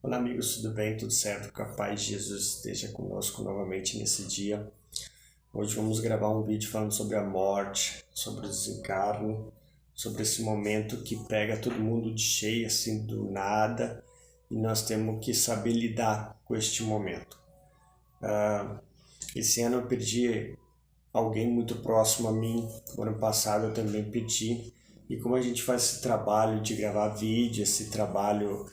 Olá amigos, tudo bem? Tudo certo? Que a paz de Jesus esteja conosco novamente nesse dia. Hoje vamos gravar um vídeo falando sobre a morte, sobre o desencarne, sobre esse momento que pega todo mundo de cheio, assim, do nada, e nós temos que saber lidar com este momento. Esse ano eu perdi alguém muito próximo a mim, o ano passado eu também perdi, e como a gente faz esse trabalho de gravar vídeo, esse trabalho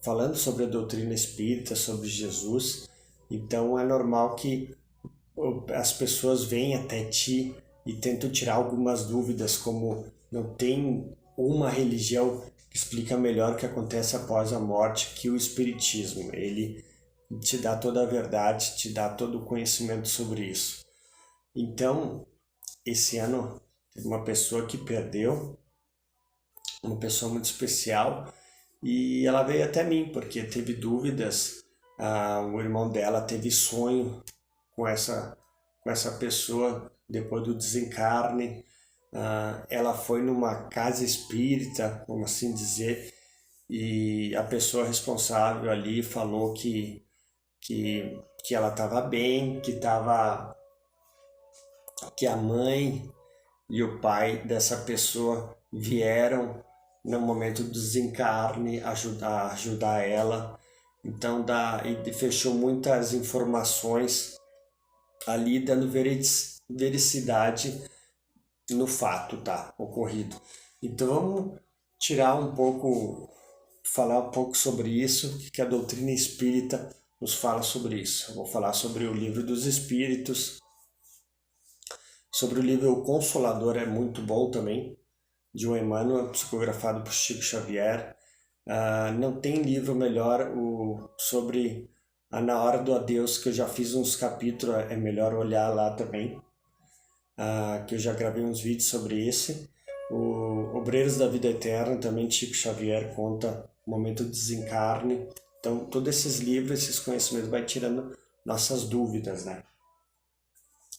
falando sobre a doutrina espírita, sobre Jesus, então é normal que as pessoas vêm até ti e tentam tirar algumas dúvidas, como não tem uma religião que explica melhor o que acontece após a morte que o Espiritismo. Ele te dá toda a verdade, te dá todo o conhecimento sobre isso. Então, esse ano teve uma pessoa que perdeu, uma pessoa muito especial, e ela veio até mim porque teve dúvidas. O irmão dela teve sonho com essa pessoa depois do desencarne. Ela foi numa casa espírita, vamos assim dizer, e a pessoa responsável ali falou que ela estava bem, que a mãe e o pai dessa pessoa vieram no momento do desencarne ajudar ela. Então e fechou muitas informações ali, dando vericidade no fato, tá? Ocorrido. Então vamos tirar um pouco, falar um pouco sobre isso, que a doutrina espírita nos fala sobre isso. Eu vou falar sobre o Livro dos Espíritos, sobre o livro O Consolador, é muito bom também, de um Emmanuel, psicografado por Chico Xavier. Não tem livro melhor sobre Na Hora do Adeus, que eu já fiz uns capítulos, é melhor olhar lá também, que eu já gravei uns vídeos sobre esse. O Obreiros da Vida Eterna, também Chico Xavier conta o momento do desencarne. Então, todos esses livros, esses conhecimentos vai tirando nossas dúvidas, né?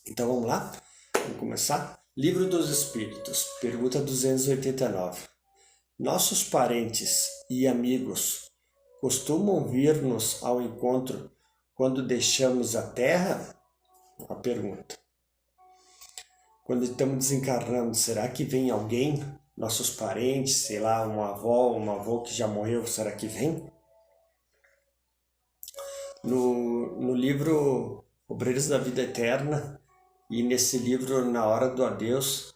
Então, vamos lá? Vamos começar? Livro dos Espíritos, pergunta 289. Nossos parentes e amigos costumam vir-nos ao encontro quando deixamos a Terra? A pergunta. Quando estamos desencarnando, será que vem alguém? Nossos parentes, sei lá, uma avó, um avô que já morreu, será que vem? No livro Obreiros da Vida Eterna e nesse livro Na Hora do Adeus,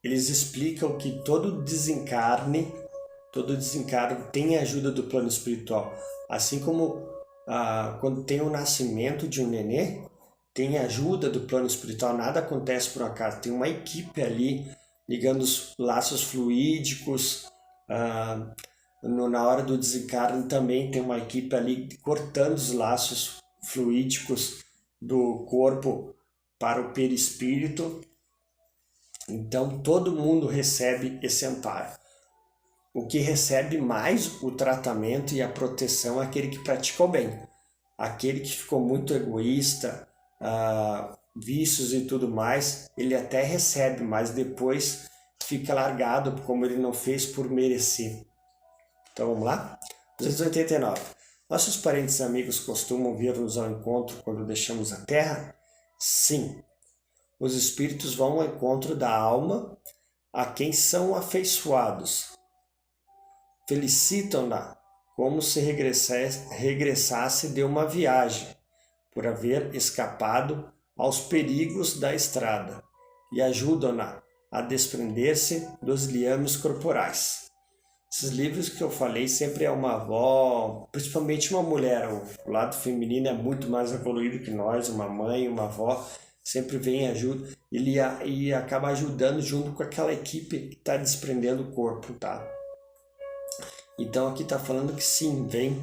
eles explicam que todo desencarne tem a ajuda do plano espiritual. Assim como quando tem o nascimento de um nenê, tem a ajuda do plano espiritual, nada acontece por acaso. Tem uma equipe ali ligando os laços fluídicos. Na hora do desencarne também tem uma equipe ali cortando os laços fluídicos do corpo para o perispírito. Então todo mundo recebe esse amparo. O que recebe mais o tratamento e a proteção é aquele que praticou bem. Aquele que ficou muito egoísta, vícios e tudo mais, ele até recebe, mas depois fica largado como ele não fez por merecer. Então vamos lá? 289. Nossos parentes e amigos costumam vir-nos ao encontro quando deixamos a Terra? Sim. Os espíritos vão ao encontro da alma a quem são afeiçoados. Felicitam-na como se regressasse de uma viagem, por haver escapado aos perigos da estrada, e ajudam-na a desprender-se dos liames corporais. Esses livros que eu falei sempre é uma avó, principalmente uma mulher, o lado feminino é muito mais evoluído que nós, uma mãe, uma avó, sempre vem e ajuda, e acaba ajudando junto com aquela equipe que está desprendendo o corpo, tá? Então aqui está falando que sim, vem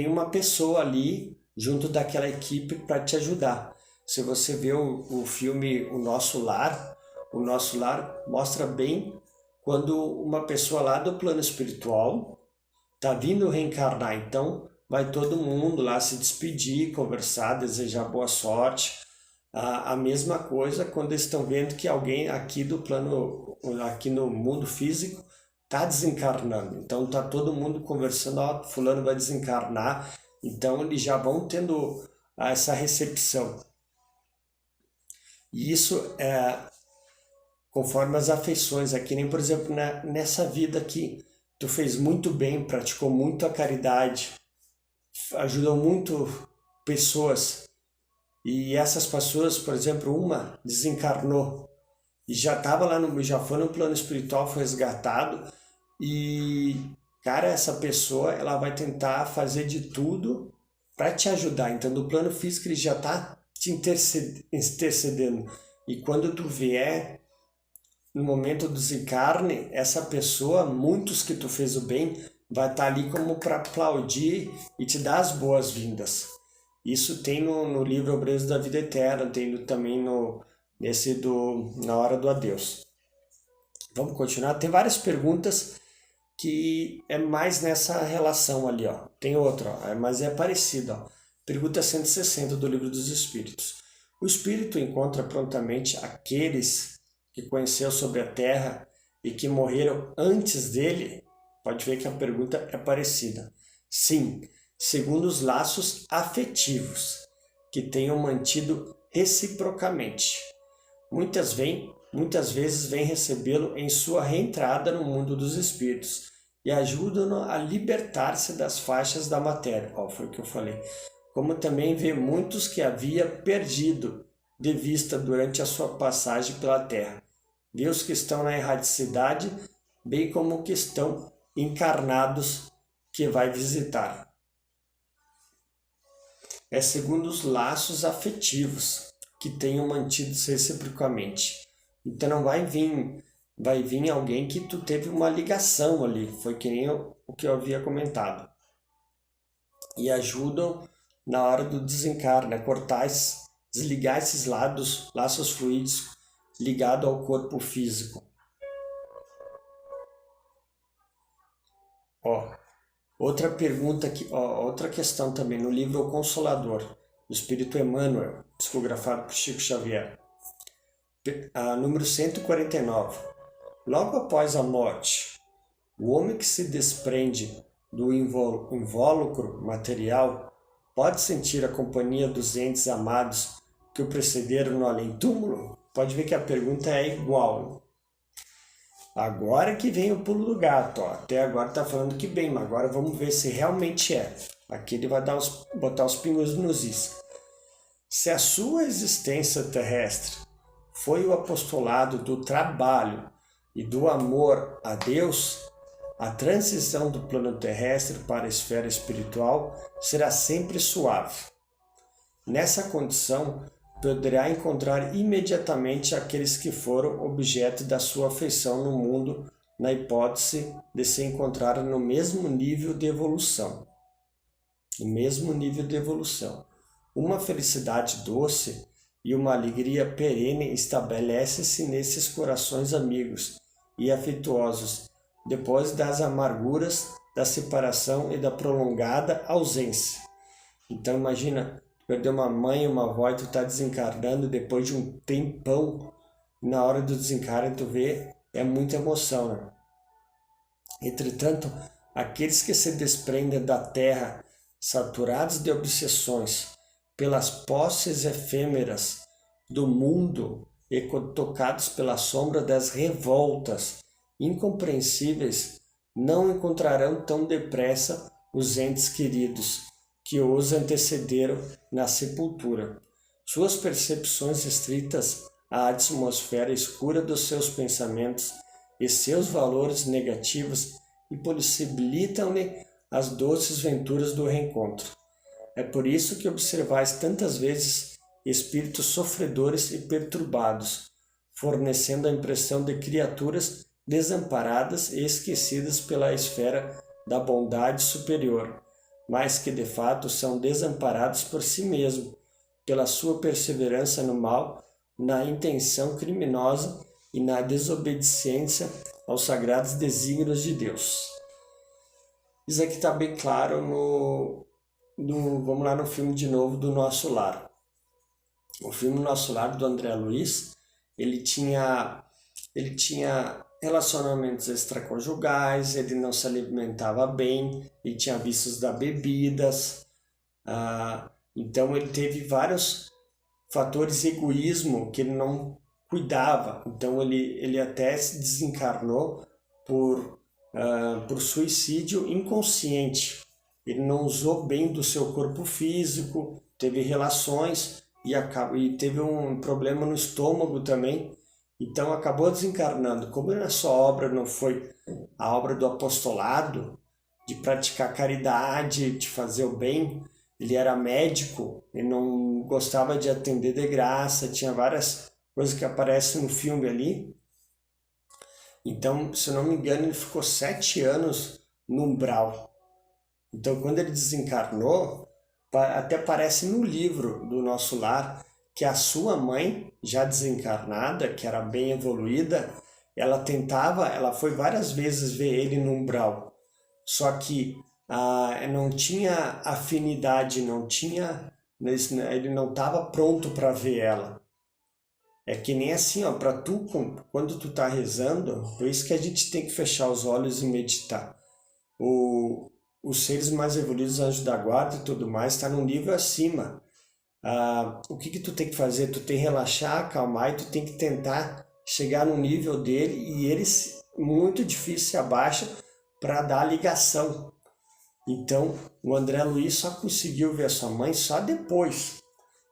uma pessoa ali junto daquela equipe para te ajudar. Se você vê o filme O Nosso Lar mostra bem quando uma pessoa lá do plano espiritual está vindo reencarnar. Então vai todo mundo lá se despedir, conversar, desejar boa sorte. A mesma coisa quando estão vendo que alguém aqui do plano, aqui no mundo físico, tá desencarnando. Então tá todo mundo conversando, ó, fulano vai desencarnar. Então eles já vão tendo essa recepção. E isso é conforme as afeições. É que nem, por exemplo, nessa vida aqui, tu fez muito bem, praticou muito a caridade, ajudou muito pessoas. E essas pessoas, por exemplo, uma desencarnou e já estava lá já foi no plano espiritual, foi resgatado e, cara, essa pessoa ela vai tentar fazer de tudo para te ajudar. Então, do plano físico ele já está te intercedendo. E quando tu vier no momento do desencarne, essa pessoa, muitos que tu fez o bem, vai estar ali como para aplaudir e te dar as boas-vindas. Isso tem no livro Obreiros da Vida Eterna, tem também nesse Na Hora do Adeus. Vamos continuar? Tem várias perguntas que é mais nessa relação ali, ó. Tem outra, ó, mas é parecida, ó. Pergunta 160 do Livro dos Espíritos. O Espírito encontra prontamente aqueles que conheceu sobre a Terra e que morreram antes dele? Pode ver que a pergunta é parecida. Sim, segundo os laços afetivos que tenham mantido reciprocamente. Muitas vezes vêm recebê-lo em sua reentrada no mundo dos espíritos e ajudam-no a libertar-se das faixas da matéria. Foi o que eu falei. Como também vê muitos que havia perdido de vista durante a sua passagem pela Terra. Vê os que estão na erradicidade, bem como que estão encarnados que vai visitar. É segundo os laços afetivos que tenham mantido-se reciprocamente. Então não vai vir alguém que tu teve uma ligação ali, foi que nem o que eu havia comentado. E ajudam na hora do desencarne, a cortar, desligar esses laços fluídicos ligados ao corpo físico. Outra pergunta aqui, outra questão também no livro O Consolador, do Espírito Emmanuel, psicografado por Chico Xavier. Número 149. Logo após a morte, o homem que se desprende do invólucro material pode sentir a companhia dos entes amados que o precederam no além-túmulo? Pode ver que a pergunta é igual. Agora que vem o pulo do gato, ó. Até agora tá falando que bem, mas agora vamos ver se realmente é. Aqui ele vai botar os pingos nos is. Se a sua existência terrestre foi o apostolado do trabalho e do amor a Deus, a transição do plano terrestre para a esfera espiritual será sempre suave. Nessa condição, poderá encontrar imediatamente aqueles que foram objeto da sua afeição no mundo, na hipótese de se encontrar no mesmo nível de evolução. Uma felicidade doce e uma alegria perene estabelece-se nesses corações amigos e afetuosos, depois das amarguras da separação e da prolongada ausência. Então imagina, perdeu uma mãe e uma avó e tu tá desencarnando depois de um tempão, na hora do desencarne tu vê, é muita emoção, né? Entretanto, aqueles que se desprendem da terra, saturados de obsessões, pelas posses efêmeras do mundo e tocados pela sombra das revoltas incompreensíveis, não encontrarão tão depressa os entes queridos que os antecederam na sepultura. Suas percepções restritas à atmosfera escura dos seus pensamentos e seus valores negativos impossibilitam-lhe as doces venturas do reencontro. É por isso que observais tantas vezes espíritos sofredores e perturbados, fornecendo a impressão de criaturas desamparadas e esquecidas pela esfera da bondade superior, mas que de fato são desamparados por si mesmos, pela sua perseverança no mal, na intenção criminosa e na desobediência aos sagrados desígnios de Deus. Isso aqui está bem claro vamos lá no filme de novo do Nosso Lar. O filme Nosso Lar, do André Luiz, ele tinha relacionamentos extraconjugais, ele não se alimentava bem, ele tinha vícios da bebidas, então ele teve vários fatores de egoísmo que ele não cuidava, então ele até se desencarnou por suicídio inconsciente. Ele não usou bem do seu corpo físico, teve relações e teve um problema no estômago também, então acabou desencarnando. Como a sua obra não foi a obra do apostolado, de praticar caridade, de fazer o bem, ele era médico, ele não gostava de atender de graça, tinha várias coisas que aparecem no filme ali. Então, se eu não me engano, ele ficou 7 anos no umbral. Então, quando ele desencarnou, até parece no livro do Nosso Lar que a sua mãe, já desencarnada, que era bem evoluída, ela foi várias vezes ver ele no umbral. Só que não tinha afinidade, ele não estava pronto para ver ela. É que nem assim, ó, para tu, quando tu tá rezando, por isso que a gente tem que fechar os olhos e meditar. Os seres mais evoluídos, anjos da guarda e tudo mais, está num nível acima. O que tu tem que fazer? Tu tem que relaxar, acalmar e tu tem que tentar chegar no nível dele e eles, muito difícil, se abaixa para dar a ligação. Então, o André Luiz só conseguiu ver a sua mãe só depois.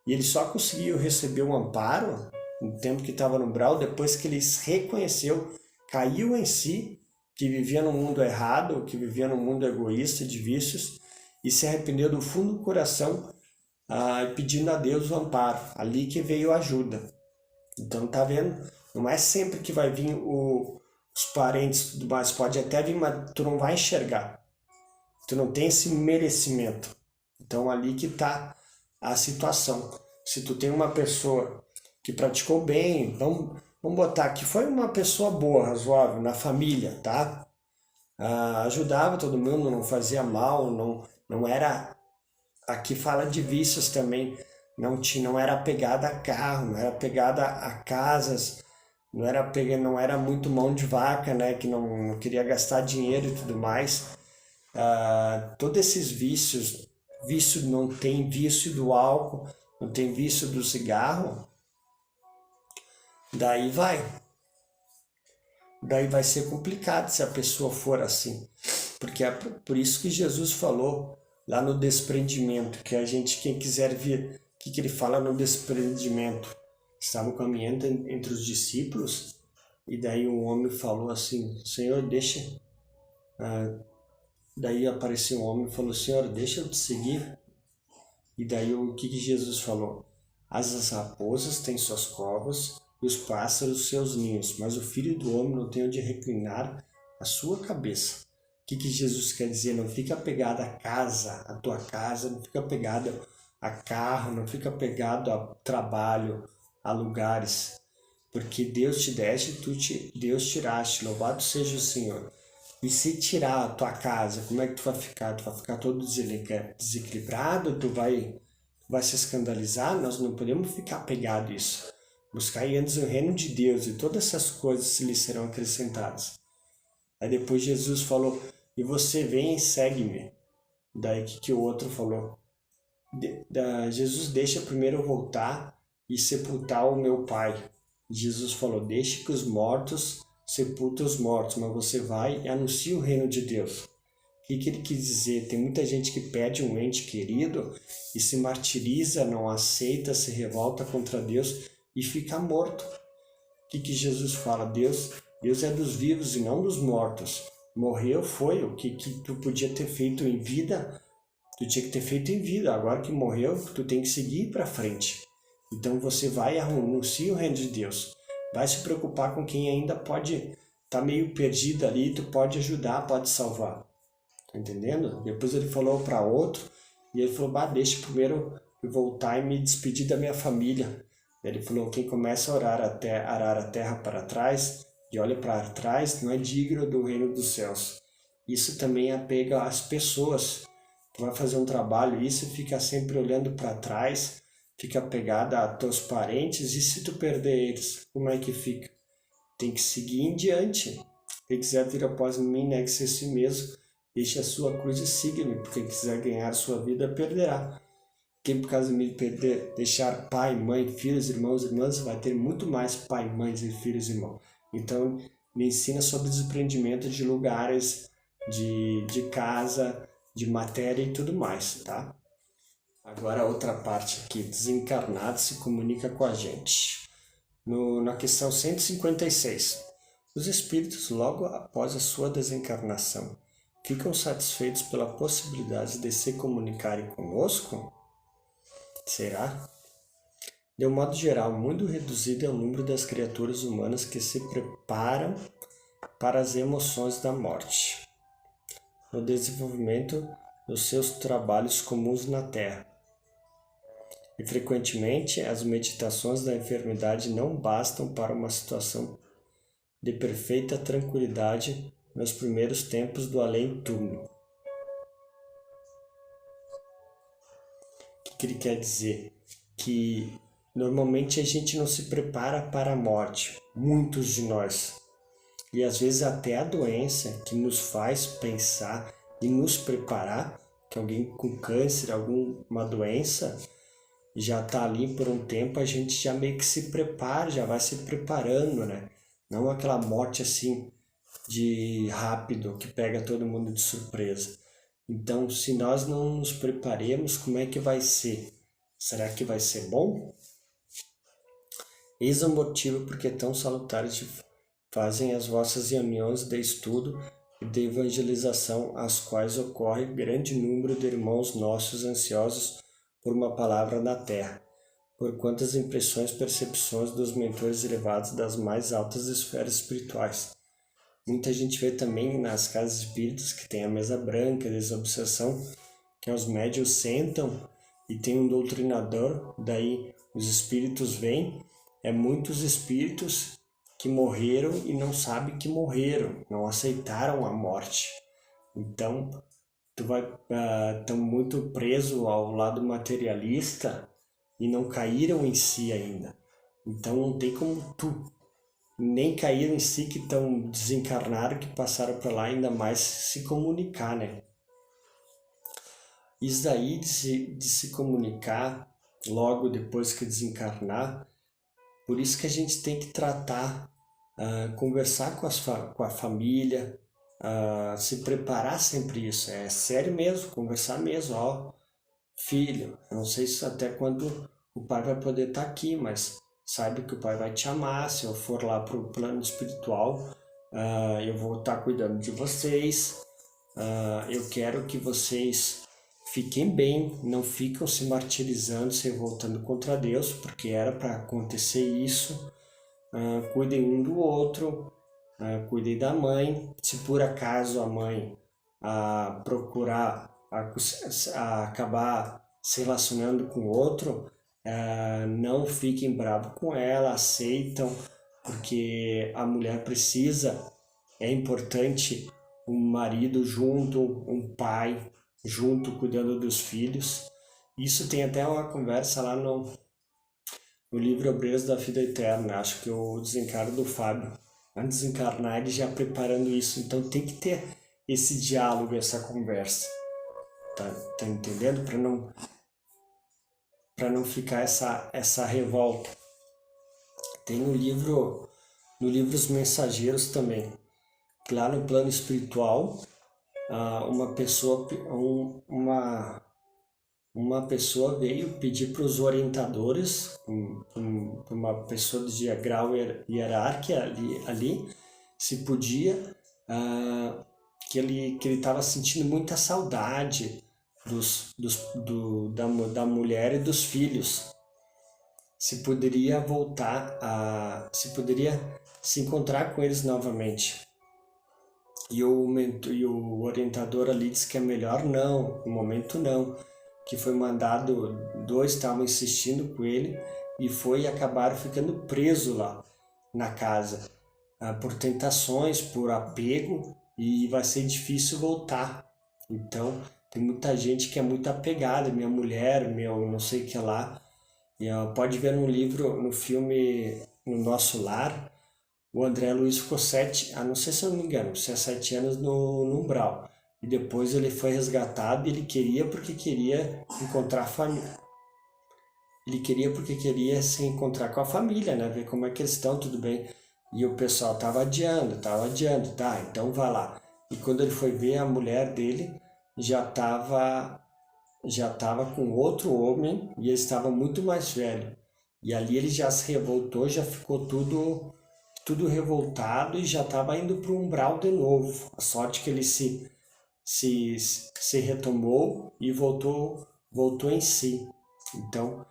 E ele só conseguiu receber um amparo no tempo que estava no umbral, depois que ele reconheceu, caiu em si, que vivia num mundo errado, que vivia num mundo egoísta, de vícios, e se arrependeu do fundo do coração, pedindo a Deus o amparo. Ali que veio a ajuda. Então, tá vendo? Não é sempre que vai vir os parentes e tudo mais. Pode até vir, mas tu não vai enxergar. Tu não tem esse merecimento. Então, ali que tá a situação. Se tu tem uma pessoa que praticou bem, vamos botar que foi uma pessoa boa, razoável, na família, tá? Ajudava todo mundo, não fazia mal, não era... Aqui fala de vícios também, não era apegada a carro, não era apegada a casas, não era muito mão de vaca, né? Que não queria gastar dinheiro e tudo mais. Todos esses vícios, não tem vício do álcool, não tem vício do cigarro, daí vai ser complicado se a pessoa for assim, porque é por isso que Jesus falou lá no desprendimento, que a gente, quem quiser ver o que ele fala no desprendimento, estavam caminhando entre os discípulos e daí um homem falou assim: Senhor, deixa... Daí apareceu um homem e falou: Senhor, deixa eu te seguir. E daí o que Jesus falou? As raposas têm suas covas e os pássaros seus ninhos, mas o Filho do Homem não tem onde reclinar a sua cabeça. O que Jesus quer dizer? Não fica apegado à casa, à tua casa, não fica apegado a carro, não fica apegado a trabalho, a lugares. Porque Deus te deste, Deus tiraste, louvado seja o Senhor. E se tirar a tua casa, como é que tu vai ficar? Tu vai ficar todo desequilibrado? Tu vai se escandalizar? Nós não podemos ficar apegado a isso. Buscai antes o reino de Deus e todas essas coisas lhe serão acrescentadas. Aí depois Jesus falou: e você vem e segue-me. Daí que o outro falou: Jesus, deixa primeiro eu voltar e sepultar o meu pai. Jesus falou: deixe que os mortos sepultem os mortos, mas você vai e anuncia o reino de Deus. O que ele quis dizer? Tem muita gente que perde um ente querido e se martiriza, não aceita, se revolta contra Deus e fica morto. O que Jesus fala? Deus é dos vivos e não dos mortos. Morreu, foi o que tu podia ter feito em vida, tu tinha que ter feito em vida. Agora que morreu, tu tem que seguir para frente. Então você vai e anuncia o reino de Deus. Vai se preocupar com quem ainda pode estar meio perdido ali, tu pode ajudar, pode salvar. Tá entendendo? Depois ele falou para outro e ele falou: deixa primeiro eu voltar e me despedir da minha família. Ele falou: quem começa a arar a terra para trás e olha para trás não é digno do reino dos céus. Isso também apega às pessoas. Tu vai fazer um trabalho, isso fica sempre olhando para trás, fica apegada a teus parentes, e se tu perder eles, como é que fica? tem que seguir em diante. Quem quiser vir após mim, negue-se a si mesmo, deixe a sua cruz e siga-me, porque quem quiser ganhar a sua vida, perderá. Quem por causa de mim perder, deixar pai, mãe, filhos, irmãos, irmãs, vai ter muito mais pai, mães e filhos, irmãos. Então, me ensina sobre desprendimento de lugares, de casa, de matéria e tudo mais, tá? Agora a outra parte aqui, desencarnado se comunica com a gente. Na questão 156, os espíritos, logo após a sua desencarnação, ficam satisfeitos pela possibilidade de se comunicarem conosco? Será? De um modo geral, muito reduzido é o número das criaturas humanas que se preparam para as emoções da morte, no desenvolvimento dos seus trabalhos comuns na Terra. E frequentemente, as meditações da enfermidade não bastam para uma situação de perfeita tranquilidade nos primeiros tempos do além-túmulo. O que ele quer dizer? Que normalmente a gente não se prepara para a morte, muitos de nós. E às vezes até a doença que nos faz pensar e nos preparar, que alguém com câncer, alguma doença, já está ali por um tempo, a gente já meio que se prepara, já vai se preparando, né? Não aquela morte assim de rápido que pega todo mundo de surpresa. Então, se nós não nos preparemos, como é que vai ser? Será que vai ser bom? Eis o motivo porque tão salutares fazem as vossas reuniões de estudo e de evangelização, às quais ocorre grande número de irmãos nossos ansiosos por uma palavra na terra, por quantas impressões, percepções dos mentores elevados das mais altas esferas espirituais. Muita gente vê também nas casas espíritas que tem a mesa branca, desobsessão, que os médiuns sentam e tem um doutrinador, daí os espíritos vêm, muitos espíritos que morreram e não sabem que morreram, não aceitaram a morte. Então, estão muito preso ao lado materialista e não caíram em si ainda. Então não tem como tu nem caíram em si, que estão desencarnados, que passaram para lá, ainda mais se comunicar, né? Isso daí de se comunicar logo depois que desencarnar, por isso que a gente tem que tratar, conversar com a família, se preparar sempre isso. É sério mesmo, conversar mesmo. Ó, filho, eu não sei se até quando o pai vai poder estar aqui, mas saiba que o pai vai te amar. Se eu for lá para o plano espiritual, eu vou estar cuidando de vocês. Eu quero que vocês fiquem bem, não ficam se martirizando, se revoltando contra Deus, porque era para acontecer isso. Cuidem um do outro, cuidem da mãe. Se por acaso a mãe procurar acabar se relacionando com outro, não fiquem bravos com ela, aceitam, porque a mulher precisa, é importante um marido junto, um pai junto, cuidando dos filhos. Isso tem até uma conversa lá no livro Obreiros da Vida Eterna, acho que o desencarno do Fábio, antes de desencarnar ele já preparando isso. Então tem que ter esse diálogo, essa conversa, tá entendendo? Para não ficar essa revolta. Tem no livro Os Mensageiros também, que lá no plano espiritual, uma pessoa veio pedir para os orientadores, uma pessoa de grau hierárquico ali, se podia, que ele estava sentindo muita saudade da mulher e dos filhos. Se poderia se poderia se encontrar com eles novamente. E o orientador ali disse que é melhor não, no momento não, que foi mandado, dois estavam insistindo com ele e acabaram ficando presos lá na casa, por tentações, por apego, e vai ser difícil voltar. Então tem muita gente que é muito apegada, minha mulher, meu não sei o que lá. E pode ver no livro, no filme No Nosso Lar, O André Luiz ficou 7, não sei se eu não me engano, se é 7 anos no umbral. E depois ele foi resgatado e ele queria porque queria encontrar a família. Ele queria porque queria se encontrar com a família, né? Ver como é que eles estão, tudo bem. E o pessoal tava adiando, tá, então vá lá. E quando ele foi ver, a mulher dele já tava com outro homem e ele estava muito mais velho. E ali ele já se revoltou, já ficou tudo revoltado e já estava indo para o umbral de novo. A sorte que ele se retomou e voltou em si. Então,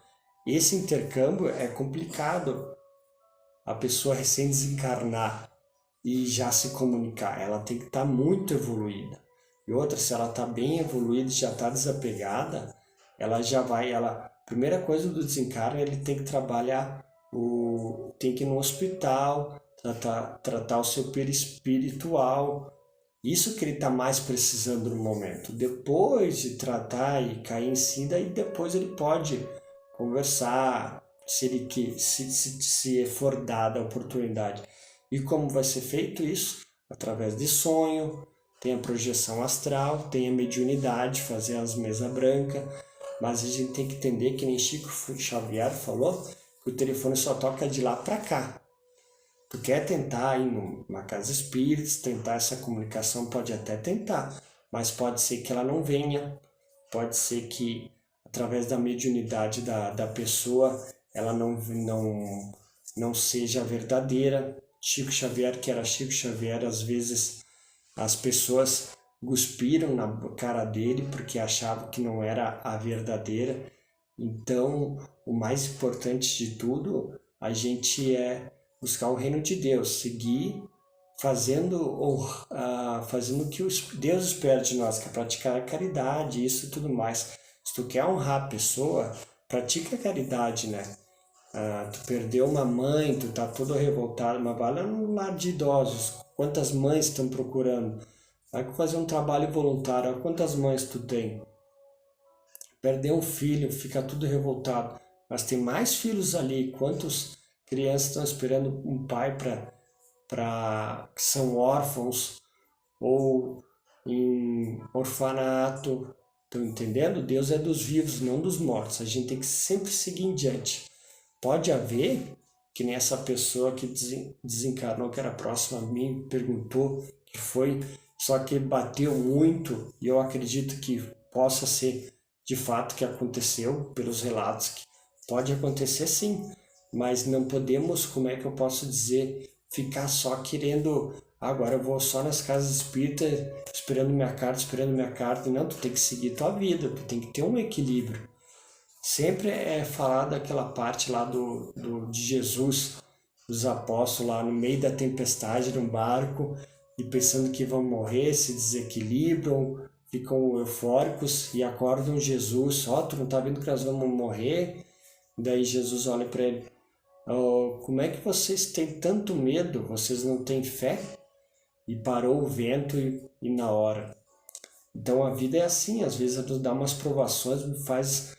esse intercâmbio é complicado. A pessoa recém desencarnar e já se comunicar, ela tem que estar muito evoluída. E outra, se ela está bem evoluída, já está desapegada, ela já vai, primeira coisa do desencarne, ele tem que trabalhar, tem que ir no hospital, tratar o seu perispiritual, isso que ele está mais precisando no momento. Depois de tratar e cair em si, daí depois ele pode conversar, se for dada a oportunidade. E como vai ser feito isso? Através de sonho, tem a projeção astral, tem a mediunidade, fazer as mesas brancas, mas a gente tem que entender que nem Chico Xavier falou, que o telefone só toca de lá para cá. Tu quer tentar ir numa casa espírita, tentar essa comunicação, pode até tentar, mas pode ser que ela não venha, pode ser que através da mediunidade da pessoa ela não seja verdadeira. Chico Xavier, que era Chico Xavier, às vezes as pessoas cuspiram na cara dele porque achavam que não era a verdadeira. Então, o mais importante de tudo, a gente buscar o reino de Deus, seguir fazendo o que Deus espera de nós, que é praticar a caridade, isso e tudo mais. Se tu quer honrar a pessoa, pratica a caridade, né? Tu perdeu uma mãe, tu tá todo revoltado, mas vai lá no lar de idosos, quantas mães estão procurando? Vai fazer um trabalho voluntário, quantas mães tu tem? Perdeu um filho, fica tudo revoltado, mas tem mais filhos ali, quantas crianças estão esperando um pai que são órfãos ou em orfanato, estão entendendo? Deus é dos vivos, não dos mortos, a gente tem que sempre seguir em diante. Pode haver, que nem essa pessoa que desencarnou, que era próxima a mim, perguntou que foi, só que bateu muito, e eu acredito que possa ser de fato que aconteceu, pelos relatos, que pode acontecer sim, mas não podemos, como é que eu posso dizer, ficar só querendo, agora eu vou só nas casas espíritas, esperando minha carta, não, tu tem que seguir tua vida, tu tem que ter um equilíbrio. Sempre é falar daquela parte lá de Jesus, dos apóstolos lá no meio da tempestade num barco e pensando que vão morrer, se desequilibram, ficam eufóricos e acordam Jesus, tu não tá vendo que nós vamos morrer? Daí Jesus olha para ele, como é que vocês têm tanto medo? Vocês não têm fé? E parou o vento e na hora. Então a vida é assim, às vezes nos dá umas provações, faz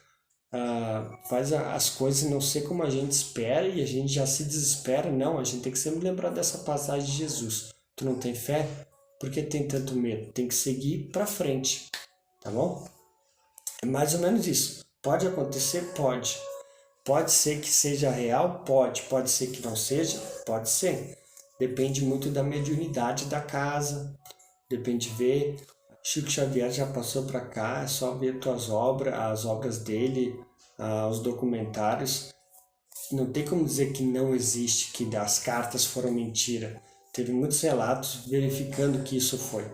as coisas não ser como a gente espera e a gente já se desespera. Não, a gente tem que sempre lembrar dessa passagem de Jesus. Tu não tem fé? Por que tem tanto medo? Tem que seguir para frente, tá bom? É mais ou menos isso. Pode acontecer? Pode. Pode ser que seja real? Pode. Pode ser que não seja? Pode ser. Depende muito da mediunidade da casa. Depende de ver. Chico Xavier já passou para cá, é só ver tuas obras, as obras dele, os documentários. Não tem como dizer que não existe, que as cartas foram mentira. Teve muitos relatos verificando que isso foi.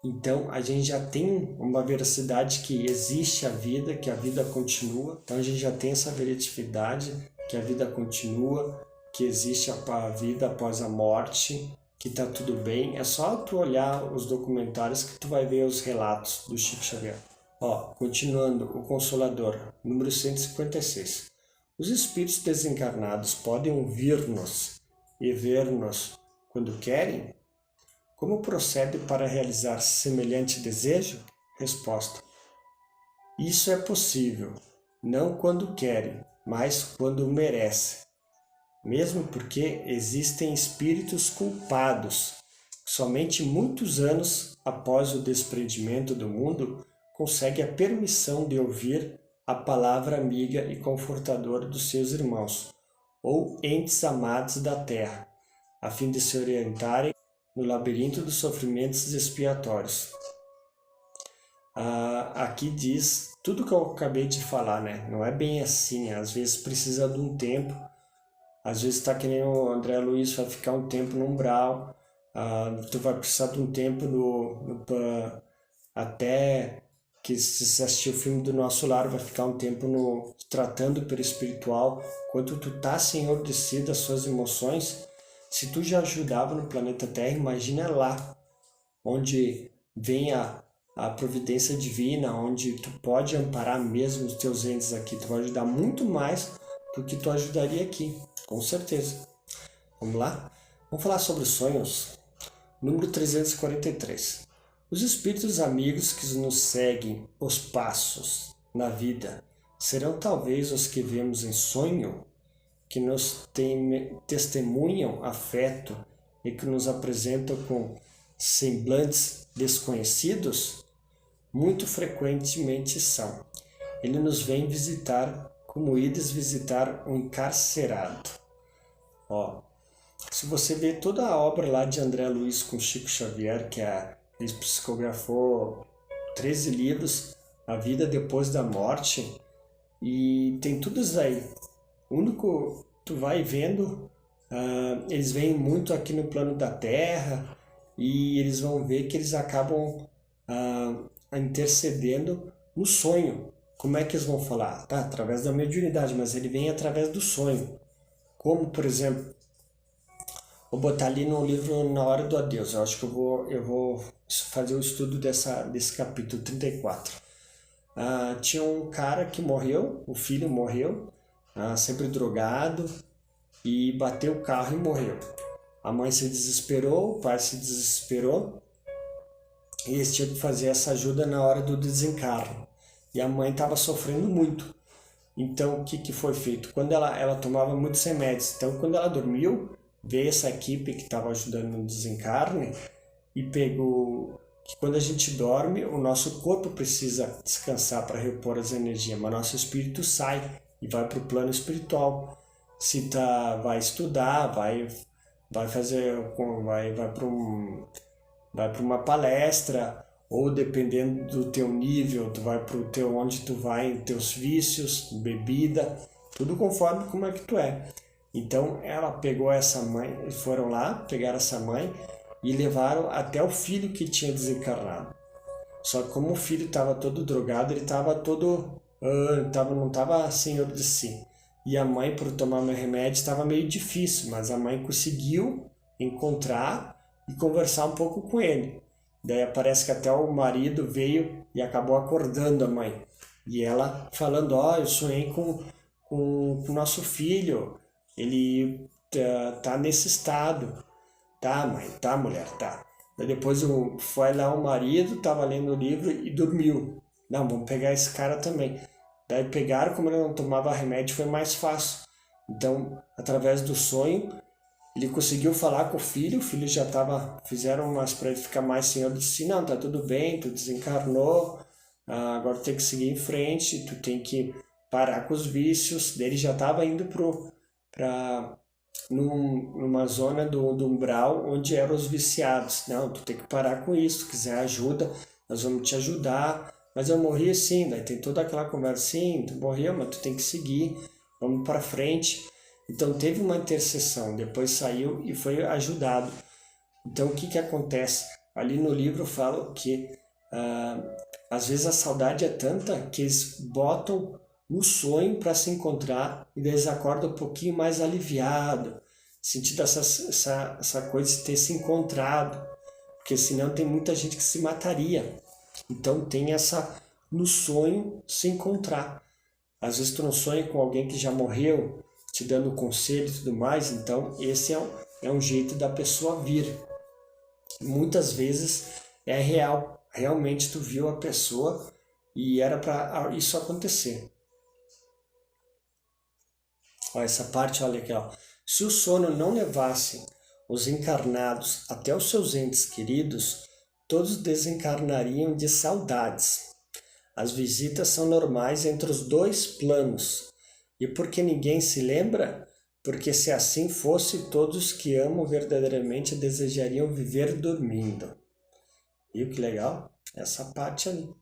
Então a gente já tem uma veracidade que existe a vida, que a vida continua. Então a gente já tem essa veritividade que a vida continua, que existe a vida após a morte, que tá tudo bem. É só tu olhar os documentários que tu vai ver os relatos do Chico Xavier. Continuando, o Consolador, número 156. Os espíritos desencarnados podem ouvir-nos e ver-nos quando querem? Como procede para realizar semelhante desejo? Resposta: isso é possível, não quando querem, mas quando merece. mesmo porque existem espíritos culpados. Somente muitos anos após o desprendimento do mundo, consegue a permissão de ouvir a palavra amiga e confortadora dos seus irmãos, ou entes amados da terra, a fim de se orientarem no labirinto dos sofrimentos expiatórios. Aqui diz tudo que eu acabei de falar, né? Não é bem assim, às vezes precisa de um tempo, às vezes está que nem o André Luiz, vai ficar um tempo no umbral, tu vai precisar de um tempo até que se você assistir o filme do Nosso Lar, vai ficar um tempo no tratando pelo espiritual, quando tu tá senhor de si das suas emoções. Se tu já ajudava no planeta Terra, imagina lá, onde vem a providência divina, onde tu pode amparar mesmo os teus entes aqui. Tu vai ajudar muito mais do que tu ajudaria aqui, com certeza. Vamos lá? Vamos falar sobre sonhos. Número 343. Os espíritos amigos que nos seguem os passos na vida serão talvez os que vemos em sonho, que nos testemunham afeto e que nos apresentam com semblantes desconhecidos? Muito frequentemente são. Ele nos vem visitar como ides visitar um encarcerado. Se você vê toda a obra lá de André Luiz com Chico Xavier, ele psicografou 13 livros, A Vida Depois da Morte, e tem tudo isso aí. O único, tu vai vendo, eles vêm muito aqui no plano da Terra, e eles vão ver que eles acabam intercedendo no sonho. Como é que eles vão falar? Tá, através da mediunidade, mas ele vem através do sonho. Como, por exemplo, vou botar ali no livro Na Hora do Adeus. Eu acho que eu vou fazer o estudo desse capítulo 34. Tinha um cara que morreu, o filho morreu, sempre drogado, e bateu o carro e morreu. A mãe se desesperou, o pai se desesperou, e eles tinham que fazer essa ajuda na hora do desencarno. E a mãe estava sofrendo muito. Então, o que foi feito? Quando ela tomava muitos remédios, então quando ela dormiu, veio essa equipe que estava ajudando no desencarne e pegou que quando a gente dorme, o nosso corpo precisa descansar para repor as energias, mas nosso espírito sai e vai para o plano espiritual. Se vai estudar, vai para uma palestra, ou dependendo do teu nível, tu vai para o teu onde tu vai, teus vícios, bebida, tudo conforme como é que tu é. Então ela pegou essa mãe, foram lá, pegaram essa mãe e levaram até o filho que tinha desencarnado. Só que como o filho estava todo drogado, ele estava todo, não estava senhor de si. E a mãe, por tomar meu remédio, estava meio difícil, mas a mãe conseguiu encontrar e conversar um pouco com ele. Daí parece que até o marido veio e acabou acordando a mãe. E ela falando, eu sonhei com o nosso filho, ele tá nesse estado. Tá, mãe, tá, mulher, tá. Daí depois foi lá o marido, tava lendo o livro e dormiu. Não, vamos pegar esse cara também. Daí pegaram, como ele não tomava remédio, foi mais fácil. Então, através do sonho, ele conseguiu falar com o filho já fizeram umas para ele ficar mais senhor de si, não, tá tudo bem, tu desencarnou, agora tu tem que seguir em frente, tu tem que parar com os vícios. Daí ele já estava indo numa zona do umbral onde eram os viciados. Não, tu tem que parar com isso, se quiser ajuda, nós vamos te ajudar. Mas eu morri assim, daí tem toda aquela conversa, sim, tu morreu, mas tu tem que seguir, vamos para frente. Então teve uma intercessão, depois saiu e foi ajudado. Então o que acontece? Ali no livro fala que às vezes a saudade é tanta que eles botam no sonho para se encontrar e daí eles acordam um pouquinho mais aliviado, sentindo essa coisa de ter se encontrado, porque senão tem muita gente que se mataria. Então tem no sonho se encontrar. Às vezes tu não sonha com alguém que já morreu, te dando conselho e tudo mais, então esse é um jeito da pessoa vir. Muitas vezes é real, realmente tu viu a pessoa e era para isso acontecer. Essa parte, olha aqui, Se o sono não levasse os encarnados até os seus entes queridos, todos desencarnariam de saudades. As visitas são normais entre os dois planos. E por que ninguém se lembra? Porque se assim fosse, todos que amam verdadeiramente desejariam viver dormindo. Viu que legal? Essa parte ali.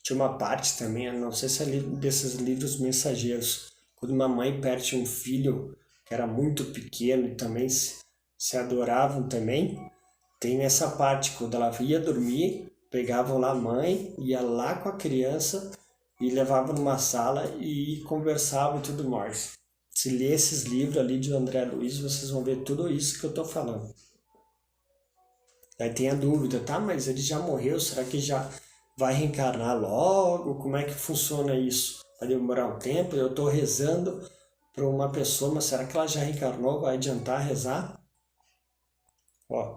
Tinha uma parte também, eu não sei se é desses livros mensageiros, quando uma mãe perde um filho que era muito pequeno e também se adoravam também, tem essa parte, quando ela ia dormir, pegavam lá a mãe, ia lá com a criança e levavam numa sala e conversavam e tudo mais. Se ler esses livros ali de André Luiz, vocês vão ver tudo isso que eu estou falando. Aí tem a dúvida, tá? Mas ele já morreu, será que já vai reencarnar logo? Como é que funciona isso? Vai demorar um tempo? Eu estou rezando para uma pessoa, mas será que ela já reencarnou? Vai adiantar rezar? Ó.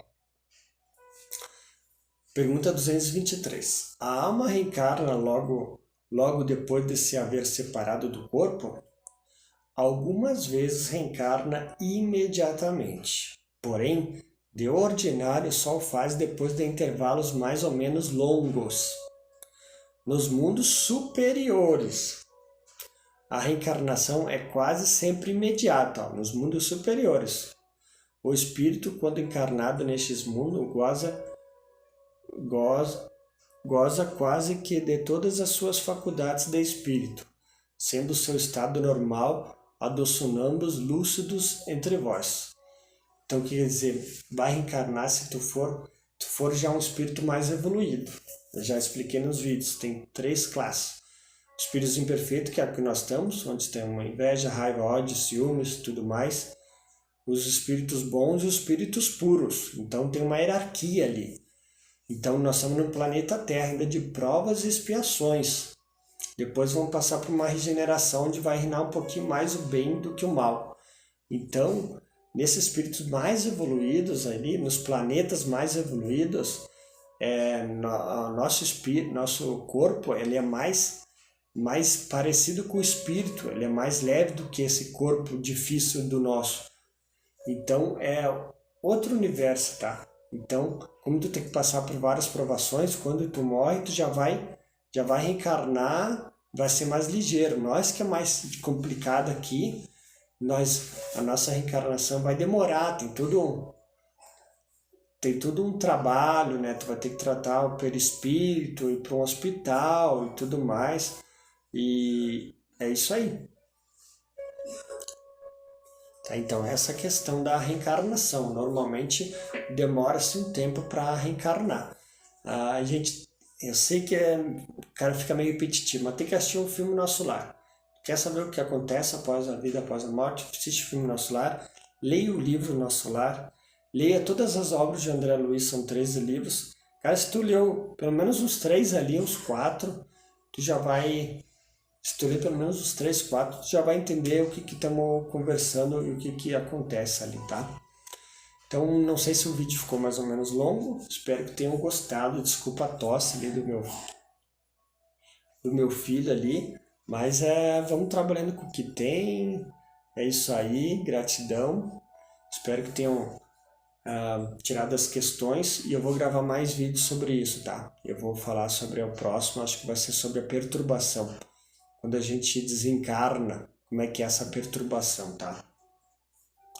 Pergunta 223. A alma reencarna logo depois de se haver separado do corpo? Algumas vezes reencarna imediatamente. Porém, de ordinário só o faz depois de intervalos mais ou menos longos. Nos mundos superiores, a reencarnação é quase sempre imediata. Nos mundos superiores, o espírito, quando encarnado nestes mundos, goza quase que de todas as suas faculdades de espírito, sendo seu estado normal a dos sonâmbulos lúcidos entre vós. Então, quer dizer, vai reencarnar se tu for já um espírito mais evoluído. Eu já expliquei nos vídeos, tem 3 classes. Espíritos imperfeitos, que é o que nós estamos, onde tem uma inveja, raiva, ódio, ciúmes, tudo mais. Os espíritos bons e os espíritos puros. Então, tem uma hierarquia ali. Então, nós estamos no planeta Terra, ainda de provas e expiações. Depois vamos passar por uma regeneração, onde vai reinar um pouquinho mais o bem do que o mal. Então, nesses espíritos mais evoluídos ali, nos planetas mais evoluídos, nosso corpo ele é mais parecido com o espírito, ele é mais leve do que esse corpo difícil do nosso. Então é outro universo, tá? Então, como tu tem que passar por várias provações, quando tu morre, tu já vai reencarnar, vai ser mais ligeiro. Nós que é mais complicado aqui, a nossa reencarnação vai demorar, tem todo um trabalho, né? Tu vai ter que tratar o perispírito, ir para um hospital e tudo mais. E é isso aí. Tá, então, essa questão da reencarnação. Normalmente demora-se um tempo para reencarnar. Eu sei que o cara fica meio repetitivo, mas tem que assistir um filme Nosso Lar. Quer saber o que acontece após a vida, após a morte? Assiste o filme Nosso Lar, leia o livro Nosso Lar, leia todas as obras de André Luiz, são 13 livros. Cara, se tu leu pelo menos uns 3 ali, uns 4, tu já vai... Se tu ler pelo menos uns 3, 4, tu já vai entender o que estamos conversando e o que acontece ali, tá? Então, não sei se o vídeo ficou mais ou menos longo, espero que tenham gostado. Desculpa a tosse ali do meu filho ali, mas vamos trabalhando com o que tem, é isso aí, gratidão. Espero que tenham tirado as questões e eu vou gravar mais vídeos sobre isso, tá? Eu vou falar sobre o próximo, acho que vai ser sobre a perturbação. Quando a gente desencarna, como é que é essa perturbação, tá?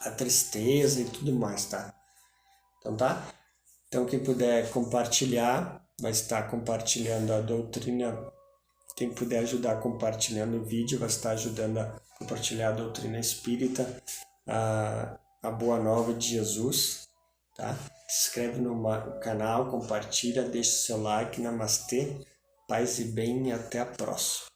A tristeza e tudo mais, tá? Então, tá? Então, quem puder compartilhar, vai estar compartilhando a doutrina. Quem puder ajudar compartilhando o vídeo, vai estar ajudando a compartilhar a doutrina espírita, a boa nova de Jesus, tá? Se inscreve no canal, compartilha, deixa seu like, namastê, paz e bem e até a próxima.